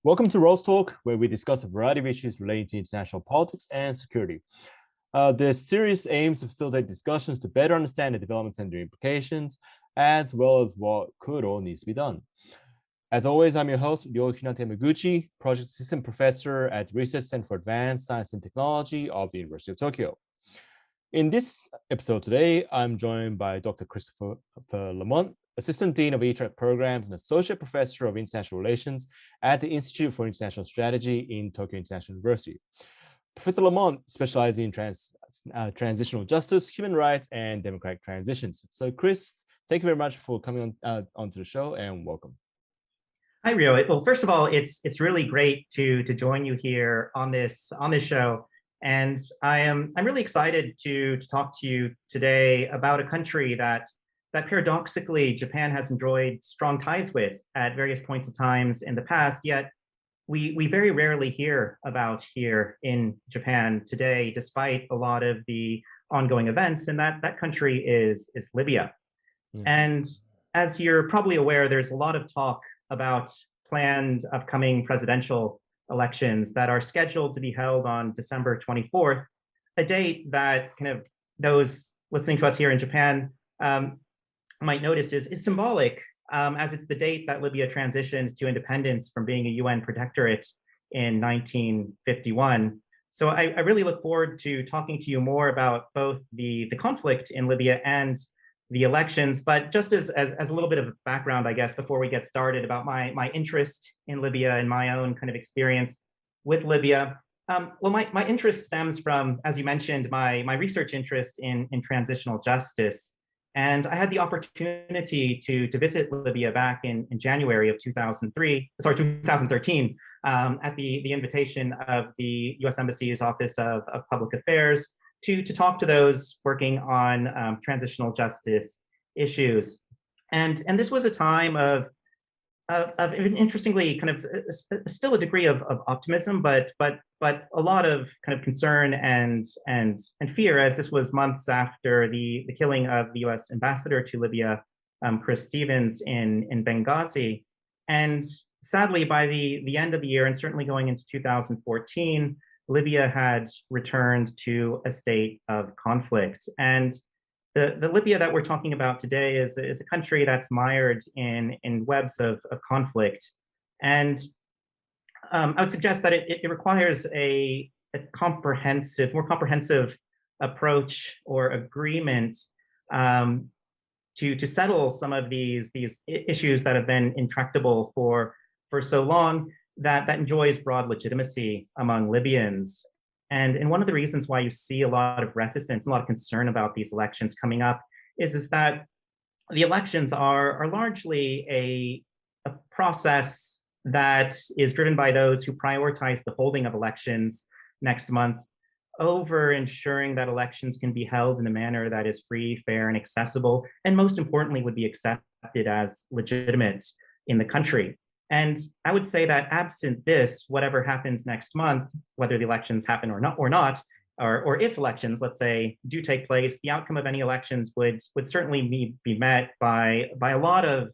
Welcome to Rose Talk, where we discuss a variety of issues relating to international politics and security. This series aims to facilitate discussions to better understand the developments and their implications, as well as what could or needs to be done. As always, I'm your host, Ryo Hinata-Yamaguchi, Project Assistant Professor at the Research Center for Advanced Science and Technology of the University of Tokyo. In this episode today, I'm joined by Dr. Christopher Lamont, Assistant Dean of ETRAC Programs and Associate Professor of International Relations at the Institute for International Strategy in Tokyo International University. Professor Lamont specializes in transitional justice, human rights, and democratic transitions. So, Chris, thank you very much for coming onto the show, and welcome. Hi, Rio. Well, first of all, it's really great to join you here on this show, and I'm really excited to talk to you today about a country that paradoxically Japan has enjoyed strong ties with at various points of times in the past, yet we very rarely hear about here in Japan today, despite a lot of the ongoing events, and that country is Libya. Yeah. And as you're probably aware, there's a lot of talk about planned upcoming presidential elections that are scheduled to be held on December 24th, a date that kind of those listening to us here in Japan might notice is symbolic, as it's the date that Libya transitioned to independence from being a UN protectorate in 1951. So I really look forward to talking to you more about both the conflict in Libya and the elections, but just as a little bit of background, I guess, before we get started about my interest in Libya and my own kind of experience with Libya. Well, my interest stems from, as you mentioned, my research interest in transitional justice. And I had the opportunity to visit Libya back in January of 2013, at the invitation of the U.S. Embassy's Office of Public Affairs to talk to those working on transitional justice issues. And this was a time of interestingly kind of still a degree of optimism, but a lot of kind of concern and fear, as this was months after the killing of the U.S. ambassador to Libya, Chris Stevens, in Benghazi. And sadly, by the end of the year, and certainly going into 2014, Libya had returned to a state of conflict. And the Libya that we're talking about today is a country that's mired in webs of conflict. And I would suggest that it requires a more comprehensive approach or agreement to settle some of these issues that have been intractable for so long, that enjoys broad legitimacy among Libyans. And one of the reasons why you see a lot of reticence, a lot of concern about these elections coming up is that the elections are largely a process that is driven by those who prioritize the holding of elections next month over ensuring that elections can be held in a manner that is free, fair, and accessible, and most importantly, would be accepted as legitimate in the country. And I would say that absent this, whatever happens next month, whether the elections happen or not, or if elections, let's say, do take place, the outcome of any elections would certainly be met by a lot of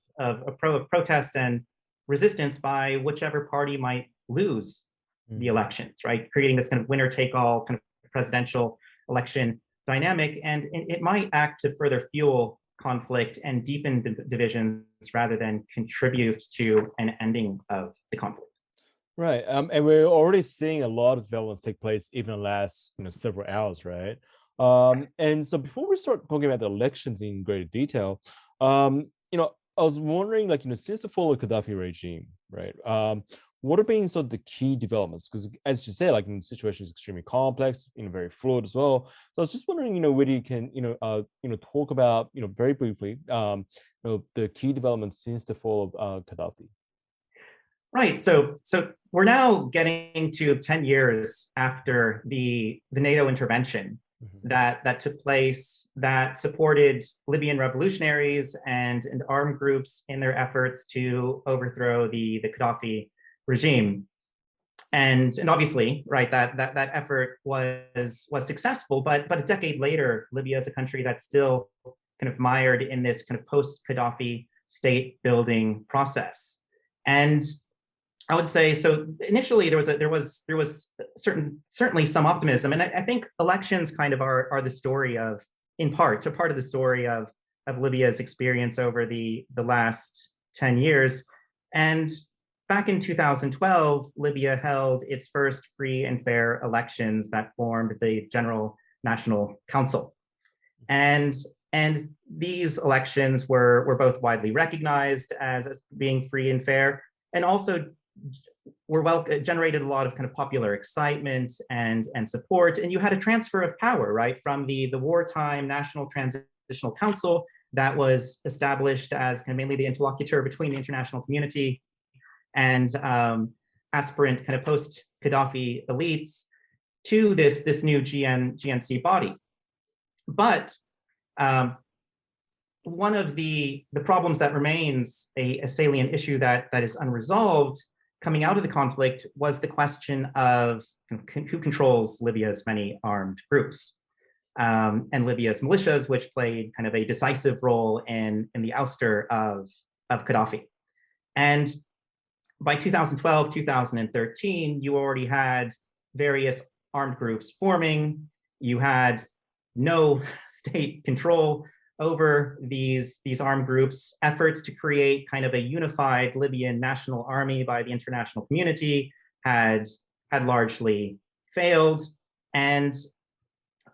protest and resistance by whichever party might lose the elections, right? Creating this kind of winner-take-all kind of presidential election dynamic, and it might act to further fuel conflict and deepen divisions rather than contribute to an ending of the conflict. Right, and we're already seeing a lot of developments take place even in the last several hours, right? And so before we start talking about the elections in greater detail, I was wondering, since the fall of Gaddafi regime, right? What have been sort of the key developments? Because as you say, the situation is extremely complex, very fluid as well. So I was just wondering, whether you can, talk about, very briefly, the key developments since the fall of Gaddafi. Right. So we're now getting to 10 years after the NATO intervention that took place that supported Libyan revolutionaries and armed groups in their efforts to overthrow the Gaddafi regime. And obviously, right, that effort was successful, but a decade later, Libya is a country that's still kind of mired in this kind of post-Gaddafi state building process. And I would say, so initially there was certainly some optimism, and I think elections kind of are the story of, in part, a part of the story of Libya's experience over the last 10 years. And back in 2012, Libya held its first free and fair elections that formed the General National Council. And these elections were both widely recognized as being free and fair, and also generated a lot of kind of popular excitement and support. And you had a transfer of power, right, from the wartime National Transitional Council that was established as kind of mainly the interlocutor between the international community and aspirant kind of post-Gaddafi elites, to this new GNC body. But one of the problems that remains a salient issue that is unresolved coming out of the conflict was the question of who controls Libya's many armed groups, and Libya's militias, which played kind of a decisive role in the ouster of Gaddafi. And by 2012, 2013, you already had various armed groups forming. You had no state control over these armed groups. Efforts to create kind of a unified Libyan national army by the international community had largely failed, and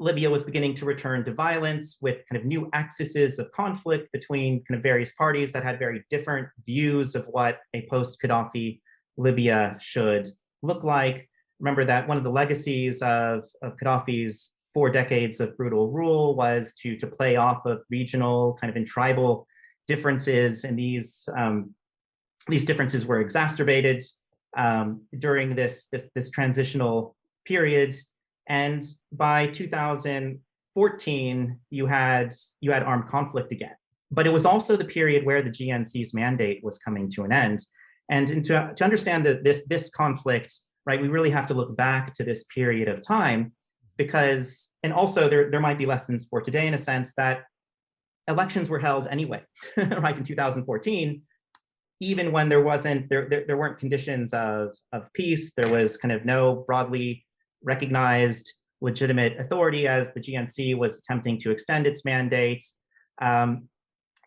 Libya was beginning to return to violence with kind of new axes of conflict between kind of various parties that had very different views of what a post-Gaddafi Libya should look like. Remember that one of the legacies of Gaddafi's 4 decades of brutal rule was to play off of regional kind of and tribal differences, and these differences were exacerbated during this transitional period. And by 2014, you had armed conflict again. But it was also the period where the GNC's mandate was coming to an end. And to understand this conflict, right, we really have to look back to this period of time, because, and also there might be lessons for today in a sense that elections were held anyway, right, in 2014, even when there weren't conditions of peace. There was kind of no broadly recognized legitimate authority as the GNC was attempting to extend its mandate.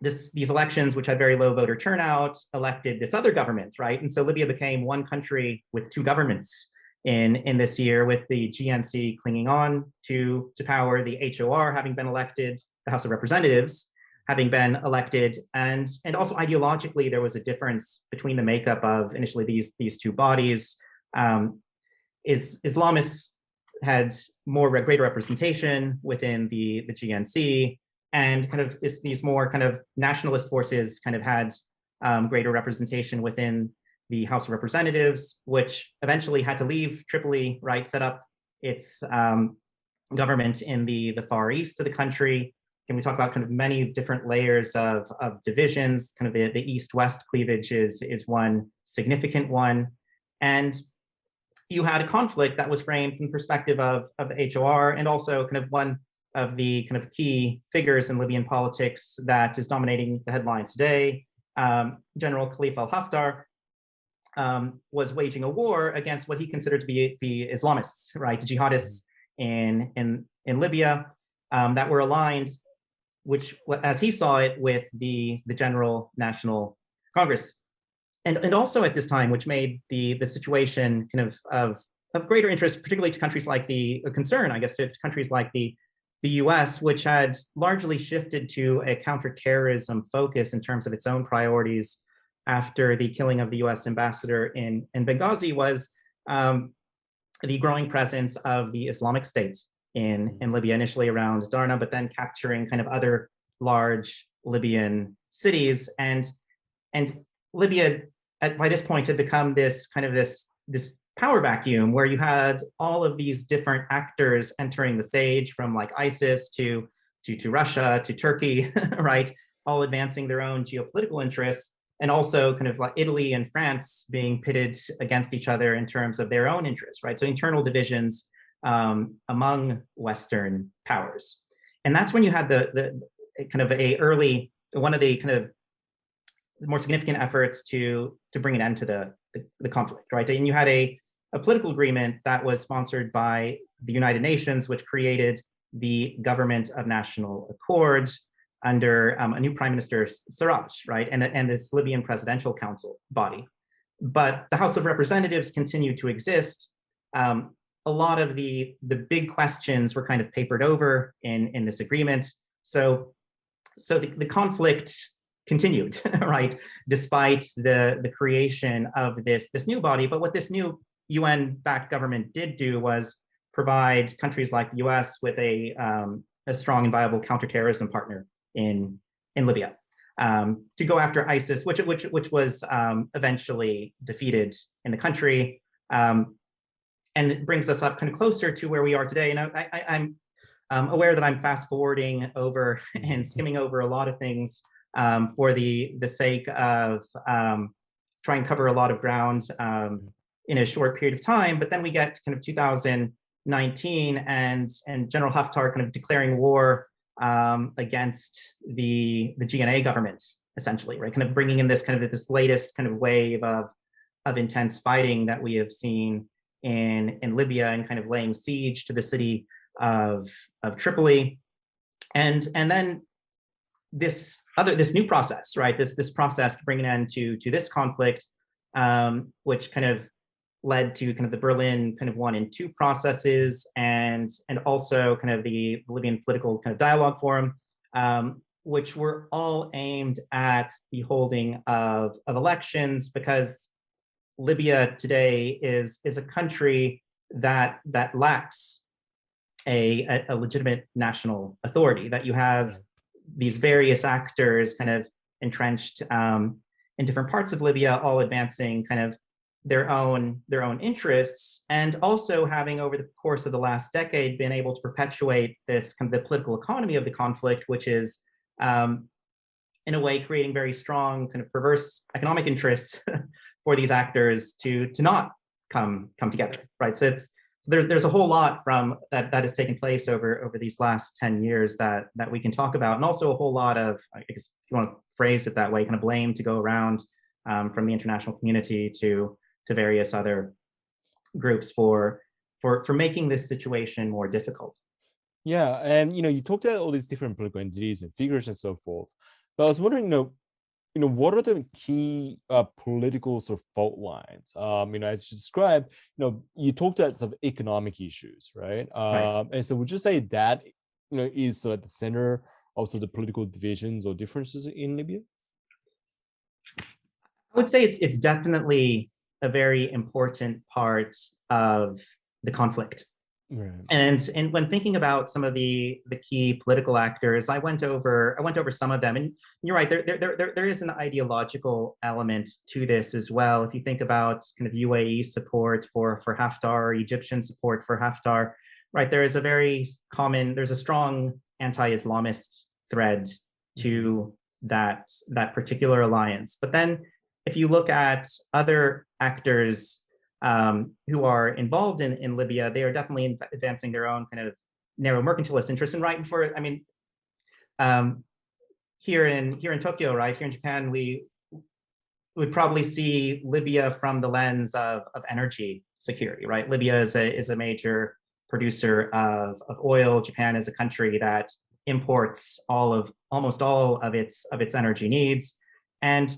These elections, which had very low voter turnout, elected this other government, right? And so Libya became one country with 2 governments in this year, with the GNC clinging on to power, the HOR having been elected, the House of Representatives having been elected, and also ideologically there was a difference between the makeup of initially these 2 bodies. Islamists had greater representation within the GNC, and kind of these more kind of nationalist forces kind of had greater representation within the House of Representatives, which eventually had to leave Tripoli, right, set up its government in the far east of the country. And we talk about kind of many different layers of divisions. Kind of the East-West cleavage is one significant one. And you had a conflict that was framed from the perspective of the HOR, and also kind of one of the kind of key figures in Libyan politics that is dominating the headlines today. General Khalifa al-Haftar was waging a war against what he considered to be the Islamists, right, jihadists in Libya that were aligned, which, as he saw it, with the General National Congress. And also at this time, which made the situation kind of greater interest, particularly to countries like concern, I guess, to countries like the US, which had largely shifted to a counterterrorism focus in terms of its own priorities after the killing of the US ambassador in Benghazi, was the growing presence of the Islamic State in Libya, initially around Darna, but then capturing kind of other large Libyan cities. And Libya, by this point, had become this power vacuum where you had all of these different actors entering the stage, from like ISIS to Russia to Turkey, right? All advancing their own geopolitical interests, and also kind of like Italy and France being pitted against each other in terms of their own interests, right? So internal divisions among Western powers. And that's when you had the kind of one of the kind of more significant efforts to bring an end to the conflict, right? And you had a political agreement that was sponsored by the United Nations, which created the Government of National Accord under a new Prime Minister, Sarraj, right? And this Libyan Presidential Council body. But the House of Representatives continued to exist. A lot of the big questions were kind of papered over in this agreement. So the conflict continued, right, despite the creation of this new body. But what this new UN-backed government did do was provide countries like the US with a strong and viable counterterrorism partner in Libya to go after ISIS, which was eventually defeated in the country. And it brings us up kind of closer to where we are today. And I'm aware that I'm fast forwarding over and skimming over a lot of things for the sake of trying to cover a lot of ground in a short period of time. But then we get kind of 2019 and General Haftar kind of declaring war against the GNA government, essentially, right? Kind of bringing in this latest kind of wave of intense fighting that we have seen in Libya, and kind of laying siege to the city of Tripoli, and then this new process, right? This process to bring an end to this conflict, which kind of led to kind of the Berlin kind of 1 and 2 processes, and also kind of the Libyan political kind of dialogue forum, which were all aimed at the holding of elections, because Libya today is a country that lacks a legitimate national authority, that you have these various actors kind of entrenched in different parts of Libya, all advancing kind of their own interests, and also having over the course of the last decade been able to perpetuate this kind of the political economy of the conflict, which is in a way creating very strong kind of perverse economic interests for these actors to not come together, right? So there's a whole lot from that has taken place over these last 10 years that we can talk about, and also a whole lot of, I guess if you want to phrase it that way, kind of blame to go around from the international community to various other groups for making this situation more difficult. Yeah, and you talked about all these different political entities and figures and so forth, but I was wondering, what are the key political sort of fault lines? As you described, you talked about some economic issues, right? Right. And so would you say that, is at the center of the political divisions or differences in Libya? I would say it's definitely a very important part of the conflict. Right. And when thinking about some of the key political actors, I went over some of them, and you're right. There is an ideological element to this as well. If you think about kind of UAE support for Haftar, Egyptian support for Haftar, right? There's a strong anti-Islamist thread to that particular alliance. But then, if you look at other actors who are involved in Libya, they are definitely advancing their own kind of narrow mercantilist interests. And right before, here in Tokyo, right, here in Japan, we would probably see Libya from the lens of energy security, right? Libya is a major producer of oil. Japan is a country that imports almost all of its energy needs, and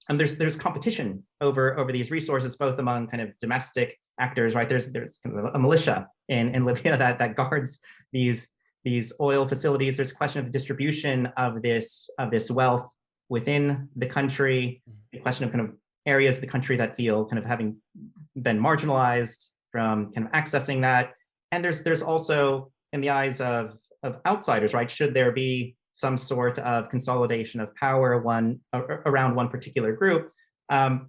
there's competition over these resources, both among kind of domestic actors, right? There's kind of a militia in Libya that guards these oil facilities. There's a question of the distribution of this wealth within the country, the question of kind of areas of the country that feel kind of having been marginalized from kind of accessing that. And there's also, in the eyes of outsiders, right, should there be some sort of consolidation of power around one particular group, a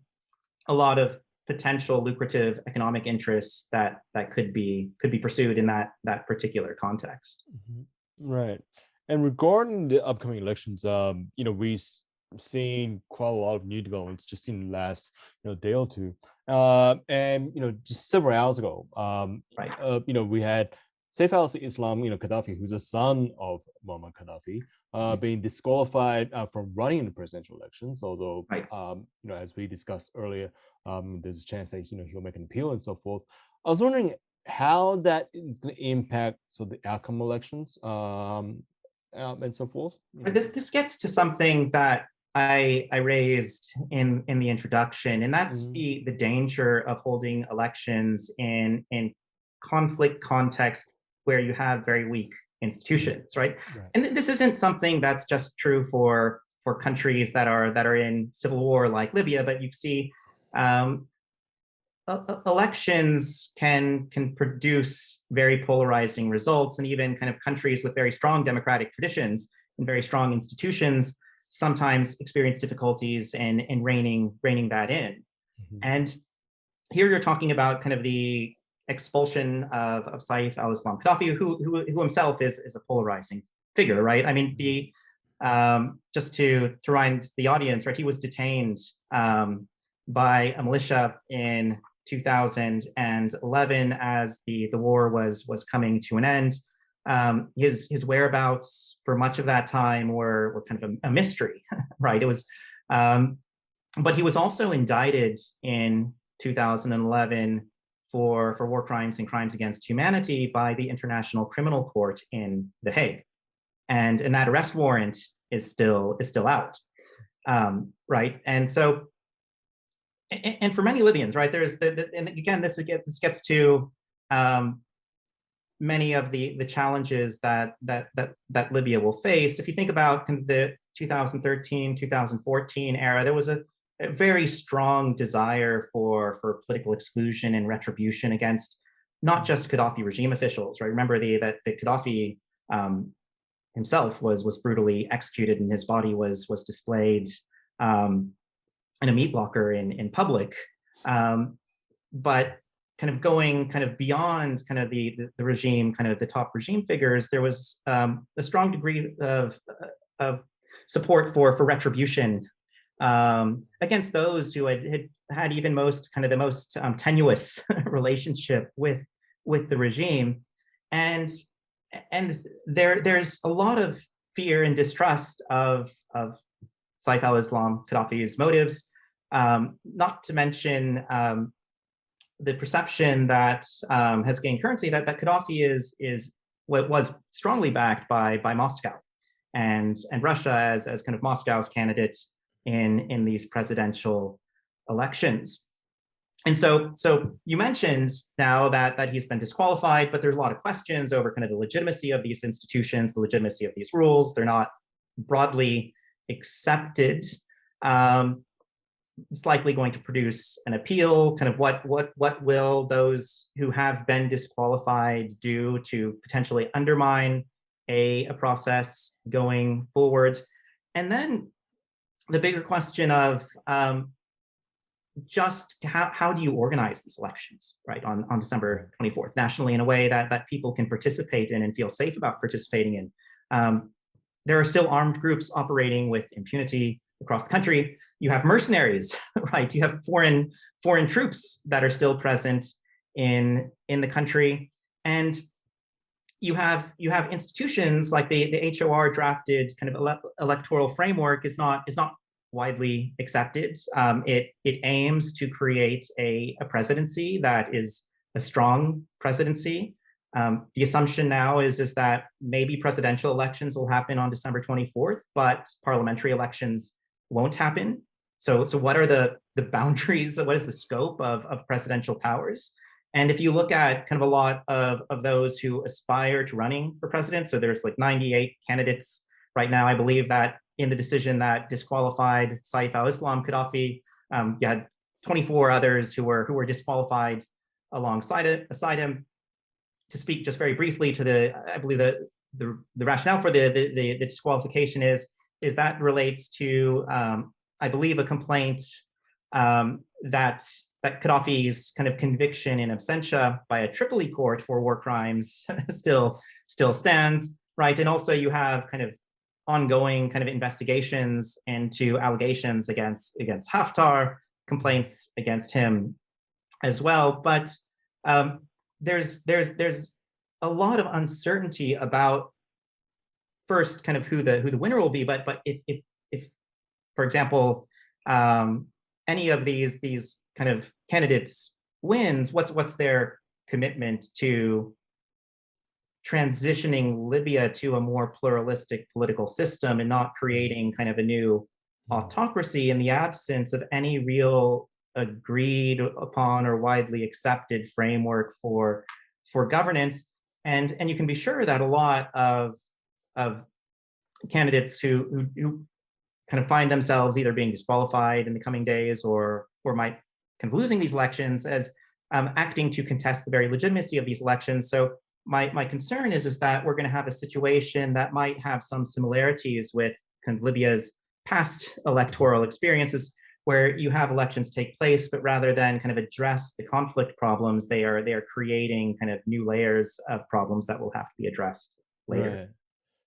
lot of potential lucrative economic interests that could be pursued in that particular context. Right. And regarding the upcoming elections, we've seen quite a lot of new developments just in the last, day or two. And just several hours ago, Right. we had Saif al-Islam, Gaddafi, who's a son of Muammar Gaddafi, being disqualified from running in the presidential elections. Although, Right. as we discussed earlier, there's a chance that he'll make an appeal and so forth. I was wondering how that is going to impact the outcome elections and so forth. This gets to something that I raised in the introduction, and that's the danger of holding elections in conflict context where you have very weak institutions, right? And this isn't something that's just true for countries that are in civil war like Libya, but you see elections can produce very polarizing results, and even kind of countries with very strong democratic traditions and very strong institutions sometimes experience difficulties in reining that in. And here you're talking about kind of the expulsion of Saif al-Islam Gaddafi, who himself is a polarizing figure, right? I mean, just to remind the audience, right? He was detained by a militia in 2011 as the war was coming to an end. His whereabouts for much of that time were kind of a mystery, right? It was, but he was also indicted in 2011 for war crimes and crimes against humanity by the International Criminal Court in The Hague, and that arrest warrant is still out, right? And so. And for many Libyans, right, there's and again, this gets to many of the challenges that Libya will face. If you think about kind of the 2013, 2014 era, there was a very strong desire for political exclusion and retribution against not just Gaddafi regime officials, right? Remember that Gaddafi himself was brutally executed, and his body was displayed in a meat locker in public, but kind of going kind of beyond kind of the regime, kind of the top regime figures, there was a strong degree of support for retribution against those who had even the most tenuous relationship with the regime, and there's a lot of fear and distrust of Saif al-Islam Gaddafi's motives. Not to mention the perception that has gained currency that Gaddafi is what was strongly backed by Moscow and Russia as kind of Moscow's candidate in these presidential elections. And so you mentioned now that he's been disqualified, but there's a lot of questions over kind of the legitimacy of these institutions, the legitimacy of these rules. They're not broadly accepted. It's likely going to produce an appeal. Kind of what will those who have been disqualified do to potentially undermine a process going forward? And then the bigger question of just how do you organize these elections, right, on December 24th nationally in a way that people can participate in and feel safe about participating in? There are still armed groups operating with impunity across the country. You have mercenaries, right? You have foreign troops that are still present in the country, and you have institutions like the HOR drafted kind of electoral framework is not widely accepted. It aims to create a presidency that is a strong presidency. The assumption now is that maybe presidential elections will happen on December 24th, but parliamentary elections won't happen. So what are the boundaries? What is the scope of presidential powers? And if you look at kind of a lot of those who aspire to running for president, so there's like 98 candidates right now. I believe that in the decision that disqualified Saif al-Islam Gaddafi, you had 24 others who were disqualified aside him. To speak just very briefly to I believe the rationale for the disqualification is that relates to I believe a complaint that that Gaddafi's kind of conviction in absentia by a Tripoli court for war crimes still stands, right? And also you have kind of ongoing kind of investigations into allegations against Haftar, complaints against him as well. But there's a lot of uncertainty about first kind of who the winner will be, but if for example any of these kind of candidates wins, what's their commitment to transitioning Libya to a more pluralistic political system and not creating kind of a new autocracy in the absence of any real agreed upon or widely accepted framework for governance. And you can be sure that a lot of candidates who kind of find themselves either being disqualified in the coming days or might kind of losing these elections as acting to contest the very legitimacy of these elections. So my concern is that we're going to have a situation that might have some similarities with kind of Libya's past electoral experiences, where you have elections take place, but rather than kind of address the conflict problems, they are creating kind of new layers of problems that will have to be addressed later. Right.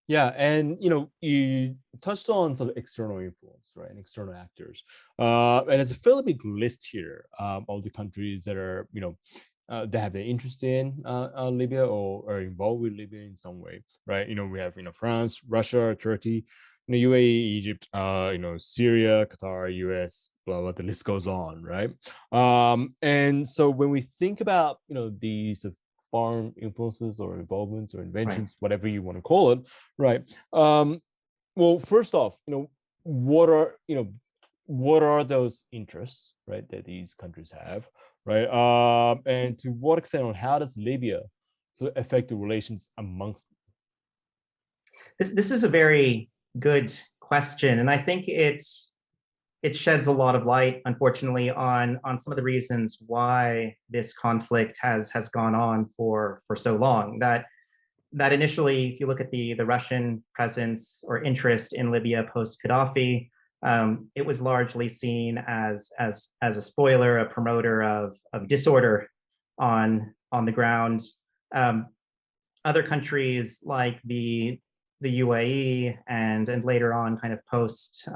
Yeah, and you touched on sort of external influence, right, and external actors. And there's a fairly big list here of the countries that are, that have their interest in Libya or are involved with Libya in some way, right? We have, France, Russia, Turkey, UAE, Egypt, Syria, Qatar, US, blah, blah, the list goes on, right? And so when we think about, these foreign influences or involvements or inventions, right, whatever you want to call it, right? Well, first off, what are those interests, right, that these countries have, right? And to what extent, or how does Libya sort of affect the relations amongst them? This is a very good question, and I think it sheds a lot of light, unfortunately, on some of the reasons why this conflict has gone on for so long. That initially, if you look at the Russian presence or interest in Libya post Gaddafi, it was largely seen as a spoiler, a promoter of disorder on the ground. Other countries like the UAE and later on kind of post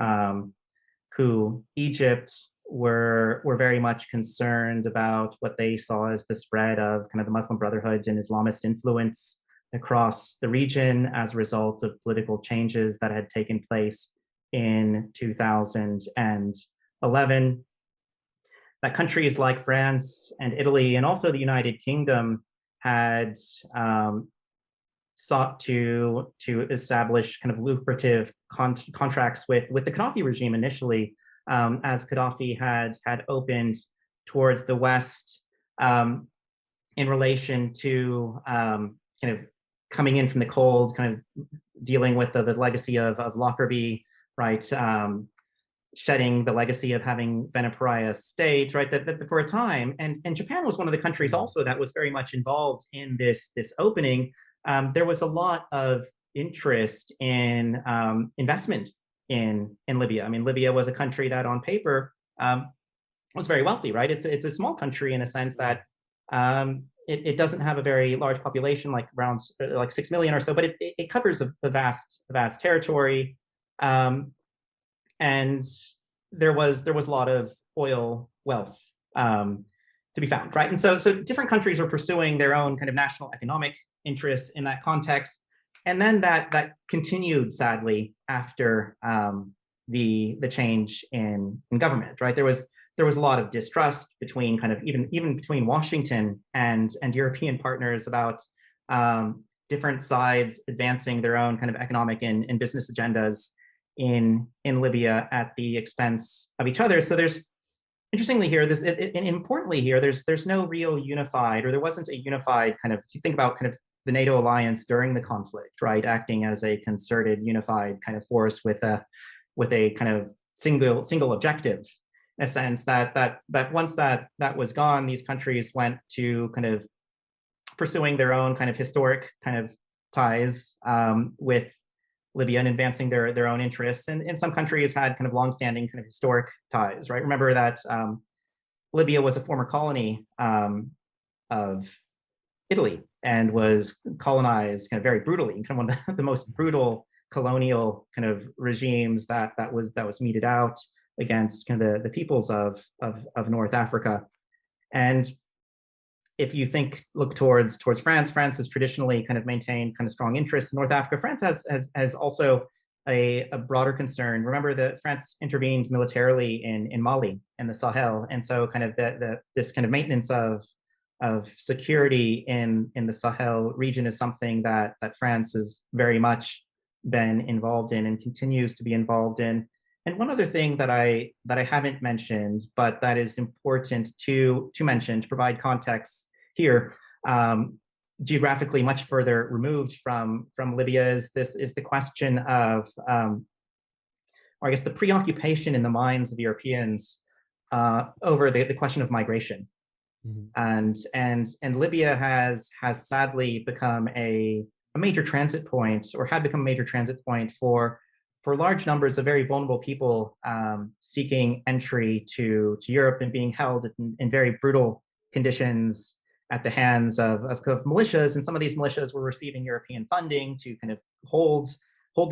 coup Egypt were very much concerned about what they saw as the spread of kind of the Muslim Brotherhood and Islamist influence across the region as a result of political changes that had taken place in 2011. That countries like France and Italy and also the United Kingdom had sought to establish kind of lucrative contracts with the Gaddafi regime initially, as Gaddafi had opened towards the West in relation to kind of coming in from the cold, kind of dealing with the legacy of Lockerbie, right? Shedding the legacy of having been a pariah state, right? That for a time, and Japan was one of the countries also that was very much involved in this opening. There was a lot of interest in investment in Libya. I mean, Libya was a country that on paper was very wealthy, right? It's a small country in a sense that it doesn't have a very large population, like around like 6 million or so, but it covers a vast territory. And there was a lot of oil wealth to be found, right? And so different countries are pursuing their own kind of national economic interests in that context, and then that continued sadly after the change in government, right? There was a lot of distrust between kind of even between Washington and European partners about different sides advancing their own kind of economic and business agendas in Libya at the expense of each other. So there's interestingly here, and importantly here, there's no real unified, or there wasn't a unified kind of, if you think about kind of the NATO alliance during the conflict, right, acting as a concerted, unified kind of force with a kind of single objective, in a sense that once that was gone, these countries went to kind of pursuing their own kind of historic kind of ties with Libya and advancing their own interests. And some countries had kind of longstanding kind of historic ties, right? Remember that Libya was a former colony of Italy and was colonized kind of very brutally, and kind of one of the most brutal colonial kind of regimes that was meted out against kind of the peoples of North Africa. And if you look towards France, France has traditionally kind of maintained kind of strong interests in North Africa. France has also a broader concern. Remember that France intervened militarily in Mali and the Sahel, and so kind of this kind of maintenance of security in the Sahel region is something that France has very much been involved in and continues to be involved in. And one other thing that I haven't mentioned, but that is important to mention to provide context here, geographically much further removed from Libya, is the question of, or I guess the preoccupation in the minds of Europeans over the question of migration. And Libya has sadly become a major transit point, or had become a major transit point for large numbers of very vulnerable people seeking entry to Europe and being held in very brutal conditions at the hands of militias. And some of these militias were receiving European funding to kind of hold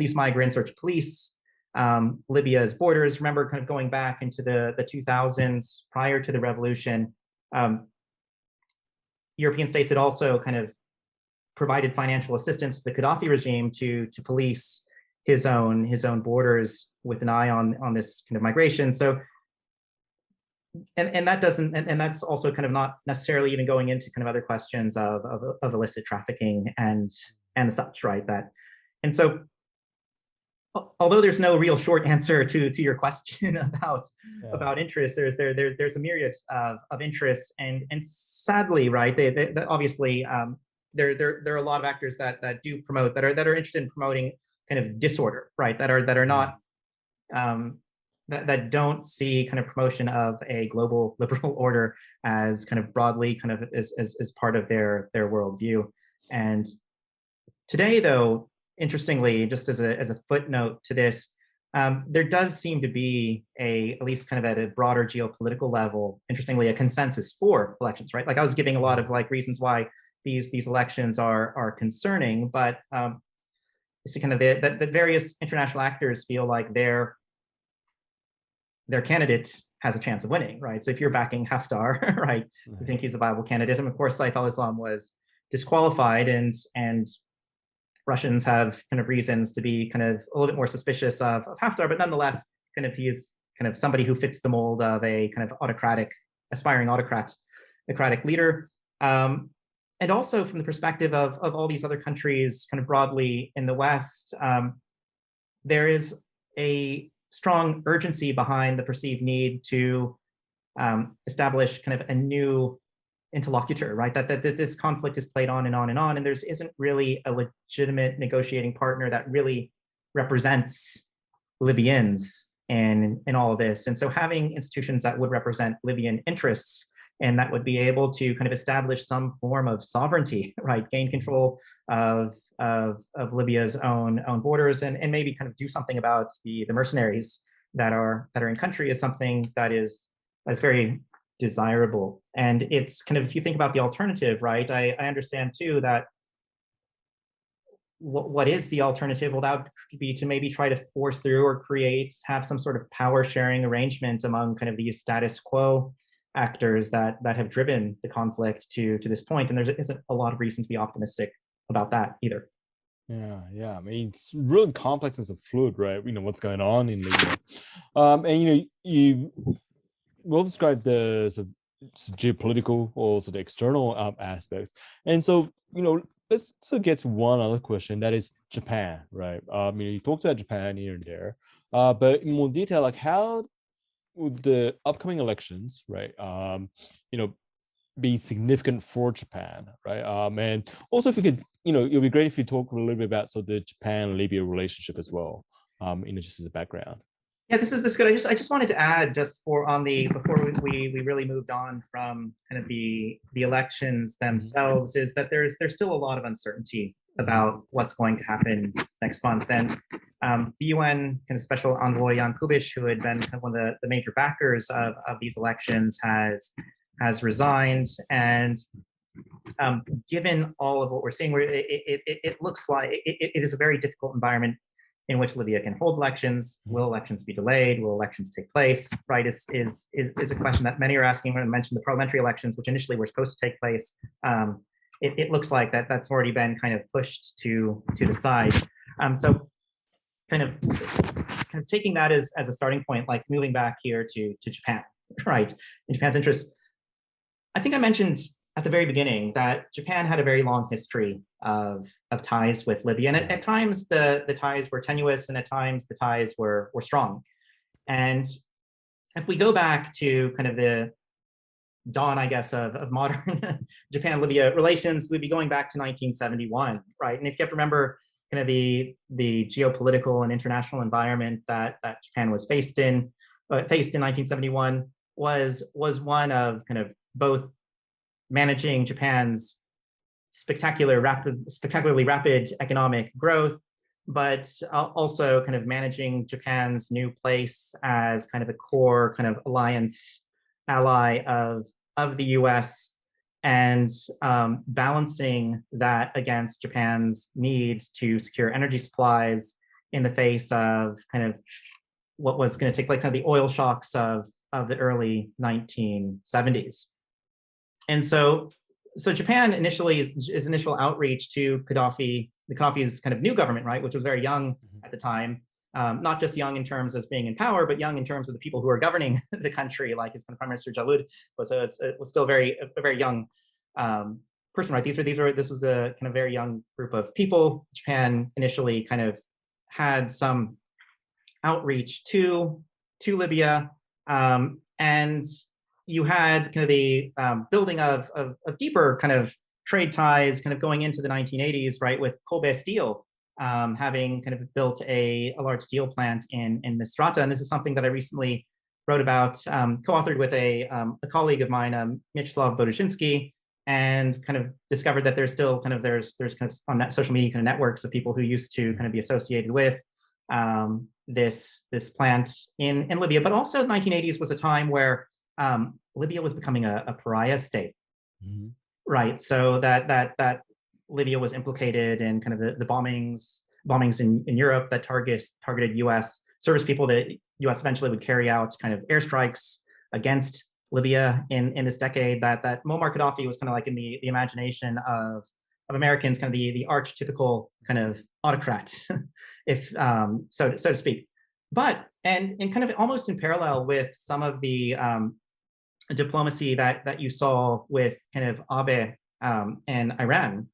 these migrants, or to police Libya's borders. Remember, kind of going back into the 2000s, prior to the revolution, European states had also kind of provided financial assistance to the Gaddafi regime to police his own borders with an eye on this kind of migration. So, and that doesn't, and that's also kind of not necessarily even going into kind of other questions of illicit trafficking and such, right? And so, although there's no real short answer to your question about interest, there's a myriad of interests, and sadly, right? They obviously there are a lot of actors that do promote, that are interested in promoting kind of disorder, right? That are not that don't see kind of promotion of a global liberal order as kind of broadly kind of as part of their worldview. And today, though, interestingly, just as a footnote to this, there does seem to be at least kind of at a broader geopolitical level, interestingly, a consensus for elections, right? Like I was giving a lot of like reasons why these elections are concerning, but it's kind of that various international actors feel like their candidate has a chance of winning, right? So if you're backing Haftar, right, you think he's a viable candidate. And of course, Saif al-Islam was disqualified, and Russians have kind of reasons to be kind of a little bit more suspicious of Haftar, but nonetheless, kind of he's kind of somebody who fits the mold of a kind of aspiring autocratic leader. And also from the perspective of all these other countries kind of broadly in the West, there is a strong urgency behind the perceived need to establish kind of a new interlocutor, right? That this conflict is played on and on and on, and there isn't really a legitimate negotiating partner that really represents Libyans in all of this. And so having institutions that would represent Libyan interests and that would be able to kind of establish some form of sovereignty, right? Gain control of Libya's own borders, and maybe kind of do something about the mercenaries that are in country is something that's very desirable. And it's kind of, if you think about the alternative, right? I understand too that what is the alternative? Well, that would be to maybe try to force through or have some sort of power sharing arrangement among kind of these status quo actors that have driven the conflict to this point. And there isn't a lot of reason to be optimistic about that either. Yeah. I mean, it's really complex and so fluid, right? You know what's going on in Libya, and you will describe the sort of geopolitical, also the external aspects. And so let's get to one other question, that is Japan, right? You talked about Japan here and there, but in more detail, like how would the upcoming elections, right, be significant for Japan, right? And also, if you could, it'd be great if you talk a little bit about the Japan-Libya relationship as well, just as a background. Yeah, this is good. I just wanted to add, just before we really moved on from kind of the elections themselves, is that there's still a lot of uncertainty about what's going to happen next month. And the UN kind of special envoy Jan Kubiš, who had been kind of one of the major backers of these elections, has resigned. And given all of what we're seeing, it looks like it is a very difficult environment in which Libya can hold elections. Will elections be delayed? Will elections take place? Right, is a question that many are asking. When I mentioned the parliamentary elections, which initially were supposed to take place, it looks like that's already been kind of pushed to the side. So kind of taking that as a starting point, like moving back here to Japan, right, in Japan's interest. I think I mentioned at the very beginning that Japan had a very long history of ties with Libya. And at times the ties were tenuous, and at times the ties were strong. And if we go back to kind of the dawn, I guess, of modern Japan-Libya relations, we'd be going back to 1971, right? And if you have to remember kind of the geopolitical and international environment that Japan was faced in 1971 was one of kind of both managing Japan's spectacularly rapid economic growth, but also kind of managing Japan's new place as kind of a core kind of alliance ally of the US, and balancing that against Japan's need to secure energy supplies in the face of kind of what was going to take place, kind of the oil shocks of the early 1970s. And so Japan initially, his initial outreach to Gaddafi's kind of new government, right, which was very young at the time, not just young in terms of being in power, but young in terms of the people who are governing the country, like his kind of Prime Minister Jalud was still a very young person, right? This was a kind of very young group of people. Japan initially kind of had some outreach to Libya, and you had kind of the building of deeper kind of trade ties kind of going into the 1980s, right, with Kobe Steel having kind of built a large steel plant in Misrata. And this is something that I recently wrote about, co-authored with a colleague of mine, Mieczysław Boduszynski, and kind of discovered that there's still kind of there's kind of on that social media kind of networks of people who used to kind of be associated with this plant in Libya. But also the 1980s was a time where Libya was becoming a pariah state, right? So that Libya was implicated in kind of the bombings in Europe that targeted U.S. service people. That U.S. eventually would carry out kind of airstrikes against Libya in this decade. That Muammar Gaddafi was kind of like in the imagination of Americans, kind of the archetypical kind of autocrat, if so to speak. But and kind of almost in parallel with some of the diplomacy that you saw with kind of Abe and Iran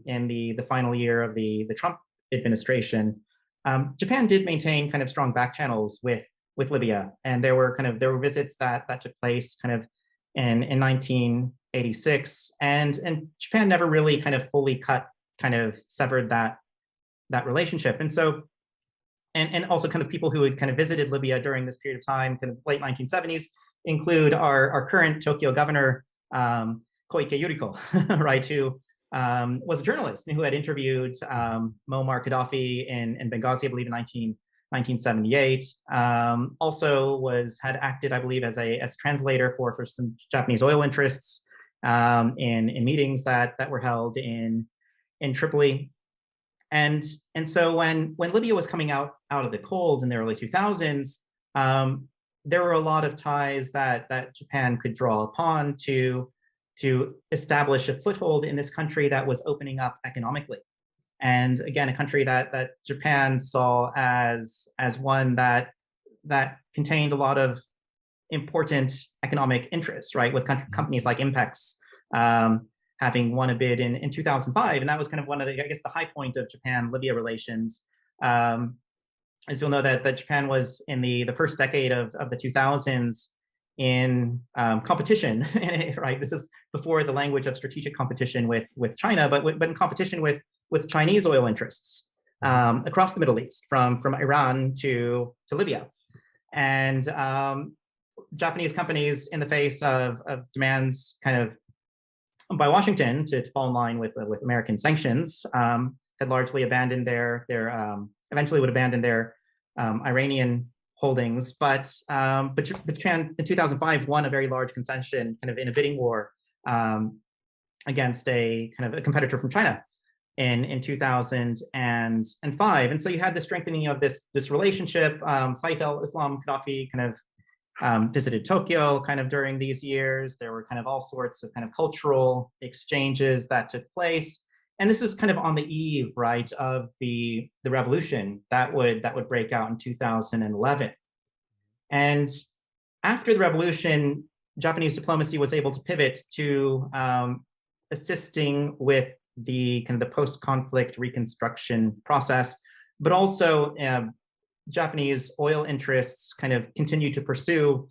in the final year of the Trump administration, Japan did maintain kind of strong back channels with Libya, and there were visits that took place kind of in 1986, and Japan never really kind of fully severed that relationship. And so and also kind of people who had kind of visited Libya during this period of time, kind of late 1970s, include our current Tokyo governor, Koike Yuriko, right, who was a journalist and who had interviewed Muammar Gaddafi in Benghazi, I believe, in 1978. Also had acted, I believe, as a translator for some Japanese oil interests in meetings that were held in Tripoli. And so when Libya was coming out of the cold in the early 2000s, there were a lot of ties that Japan could draw upon to establish a foothold in this country that was opening up economically. And again, a country that Japan saw as one that contained a lot of important economic interests, right? With companies like Impex having won a bid in 2005, and that was kind of one of the, I guess, the high point of Japan-Libya relations. As you'll know, that Japan was in the first decade of the 2000s in competition, right? This is before the language of strategic competition with China, but in competition with Chinese oil interests across the Middle East, from Iran to Libya. And Japanese companies, in the face of demands kind of by Washington to fall in line with American sanctions, had largely abandoned eventually would abandon their Iranian holdings, but Japan in 2005 won a very large concession, kind of in a bidding war against a kind of a competitor from China in 2005, and so you had the strengthening of this relationship. Saif al-Islam Gaddafi kind of visited Tokyo kind of during these years. There were kind of all sorts of kind of cultural exchanges that took place. And this was kind of on the eve, right, of the revolution that would break out in 2011. And after the revolution, Japanese diplomacy was able to pivot to assisting with the kind of the post-conflict reconstruction process, but also Japanese oil interests kind of continued to pursue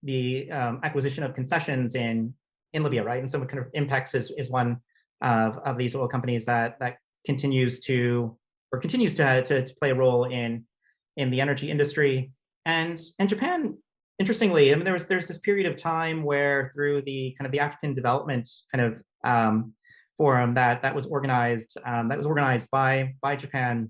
the acquisition of concessions in Libya, right? And so kind of Impex is one of these oil companies that continues to play a role in the energy industry. And Japan, interestingly, I mean, there's this period of time where through the kind of the African Development kind of forum that was organized by Japan,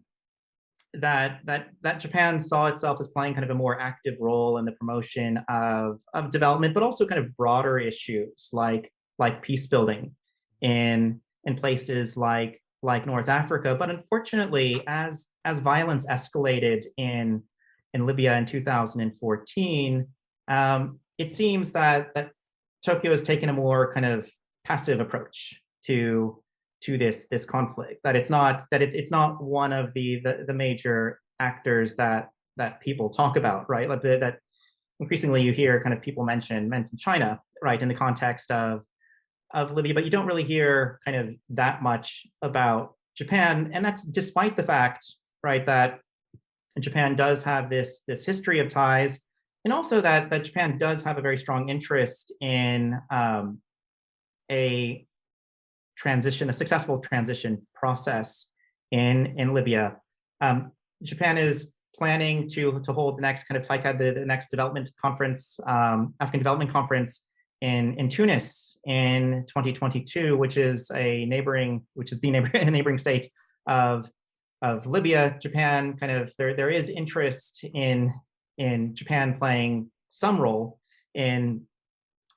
that Japan saw itself as playing kind of a more active role in the promotion of development, but also kind of broader issues like peace building in places like North Africa. But unfortunately, as violence escalated in Libya in 2014, it seems that Tokyo has taken a more kind of passive approach to this conflict. That it's not one of the major actors that people talk about, right? Like that increasingly you hear kind of people mention China, right, in the context of Libya, but you don't really hear kind of that much about Japan, and that's despite the fact, right, that Japan does have this history of ties, and also that Japan does have a very strong interest in a successful transition process in Libya. Japan is planning to hold the next kind of TICAD, the next development conference, African Development Conference in Tunis in 2022, which is the neighboring state of Libya. Japan kind of there is interest in Japan playing some role in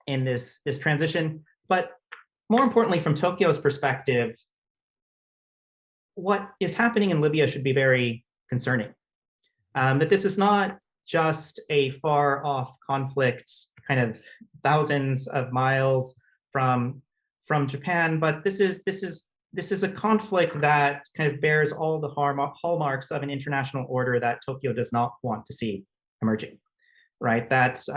this transition, but more importantly, from Tokyo's perspective, what is happening in Libya should be very concerning. That this is not just a far off conflict, kind of thousands of miles from Japan, but this is a conflict that kind of bears all the hallmarks of an international order that Tokyo does not want to see emerging, right? That's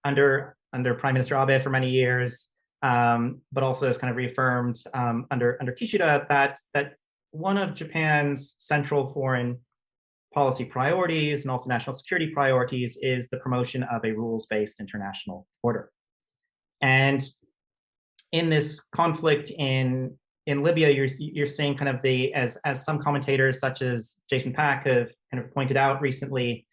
under Prime Minister Abe for many years, but also is kind of reaffirmed under Kishida that one of Japan's central foreign policy priorities and also national security priorities is the promotion of a rules-based international order. And in this conflict in Libya, you're seeing kind of as some commentators such as Jason Pack have kind of pointed out recently,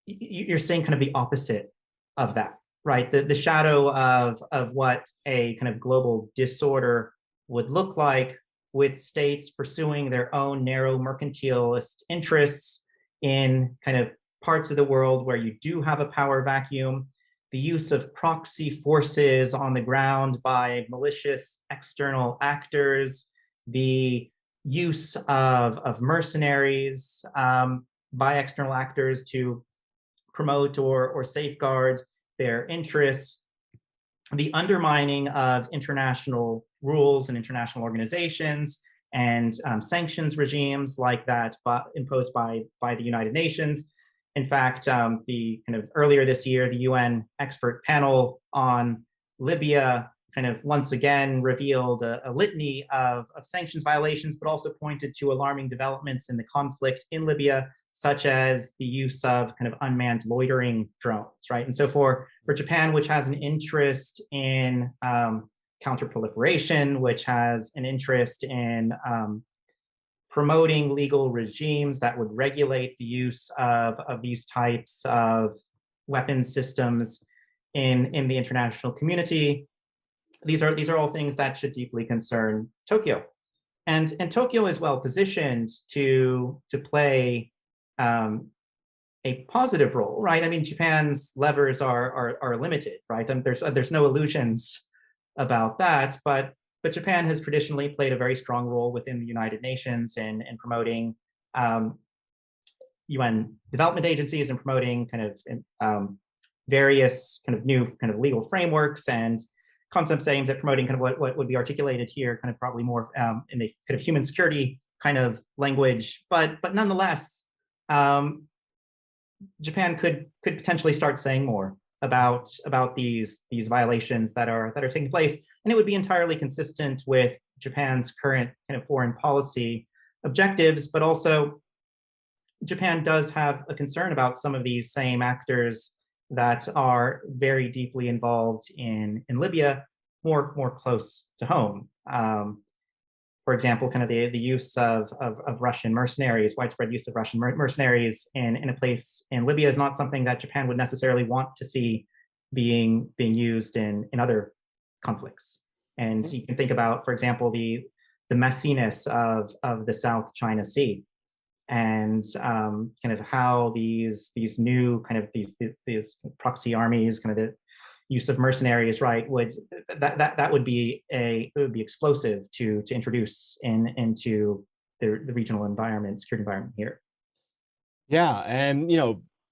you're seeing kind of the opposite of that, right? The shadow of what a kind of global disorder would look like, with states pursuing their own narrow mercantilist interests in kind of parts of the world where you do have a power vacuum, the use of proxy forces on the ground by malicious external actors, the use of mercenaries by external actors to promote or safeguard their interests, the undermining of international rules and international organizations and sanctions regimes like that imposed by the United Nations. In fact, the kind of earlier this year, the UN expert panel on Libya kind of once again revealed a litany of sanctions violations, but also pointed to alarming developments in the conflict in Libya, such as the use of kind of unmanned loitering drones, right? And so for Japan, which has an interest in counterproliferation, which has an interest in promoting legal regimes that would regulate the use of these types of weapons systems in the international community. These are all things that should deeply concern Tokyo. And Tokyo is well positioned to play a positive role, right? I mean, Japan's levers are limited, right? And there's no illusions about that, but Japan has traditionally played a very strong role within the United Nations in promoting UN development agencies and promoting kind of various kind of new kind of legal frameworks and concepts aimed at promoting kind of what would be articulated here, kind of probably more in the kind of human security kind of language, but nonetheless, Japan could potentially start saying more about these violations that are taking place, and it would be entirely consistent with Japan's current kind of foreign policy objectives. But also, Japan does have a concern about some of these same actors that are very deeply involved in Libya, more close to home. For example, kind of the use of Russian mercenaries, widespread use of Russian mercenaries in a place in Libya is not something that Japan would necessarily want to see being used in other conflicts. And you can think about, for example, the messiness of the South China Sea, and kind of how these new kind of these proxy armies, kind of the use of mercenaries, right, would be explosive to introduce into the regional environment, security environment here. Yeah, and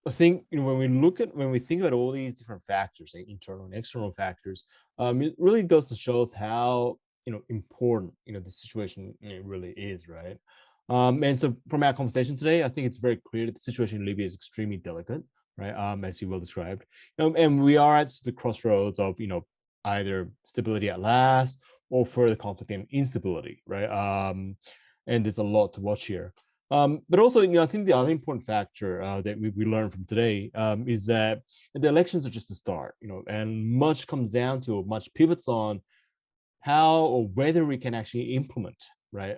I think when we think about all these different factors, like internal and external factors, it really goes to show us how important the situation really is, right? And so from our conversation today, I think it's very clear that the situation in Libya is extremely delicate, right? As you well described, and we are at the crossroads of either stability at last or further conflict and instability, right? And there's a lot to watch here. But also, I think the other important factor that we learned from today is that the elections are just the start, and much comes down to, much pivots on how or whether we can actually implement, right,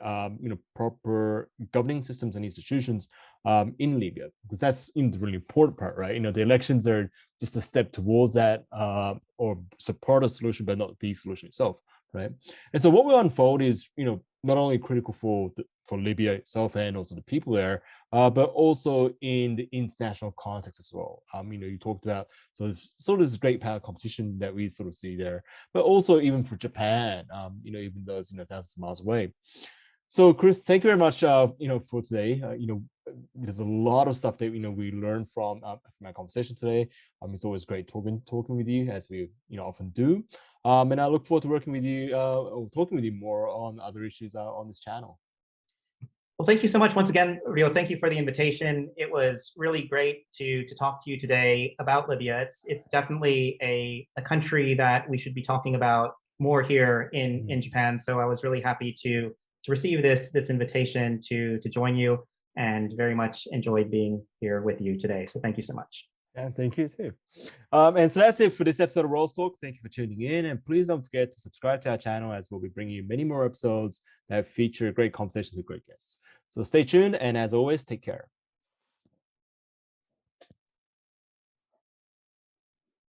proper governing systems and institutions in Libya, because that's the really important part, right? The elections are just a step towards that, or support a solution, but not the solution itself, right? And so what will unfold is, not only critical for Libya itself and also the people there, but also in the international context as well. You talked about sort of this great power competition that we sort of see there, but also even for Japan, even though it's thousands of miles away. So, Chris, thank you very much, for today. There's a lot of stuff that we learned from my conversation today. It's always great talking with you, as we often do. And I look forward to working with you or talking with you more on other issues on this channel. Well, thank you so much once again, Ryo. Thank you for the invitation. It was really great to talk to you today about Libya. It's definitely a country that we should be talking about more here in Japan. So I was really happy to receive this invitation to join you, and very much enjoyed being here with you today. So thank you so much. Yeah, thank you too. And so that's it for this episode of Roles Talk. Thank you for tuning in, and please don't forget to subscribe to our channel, as we'll be bringing you many more episodes that feature great conversations with great guests. So stay tuned, and as always, take care.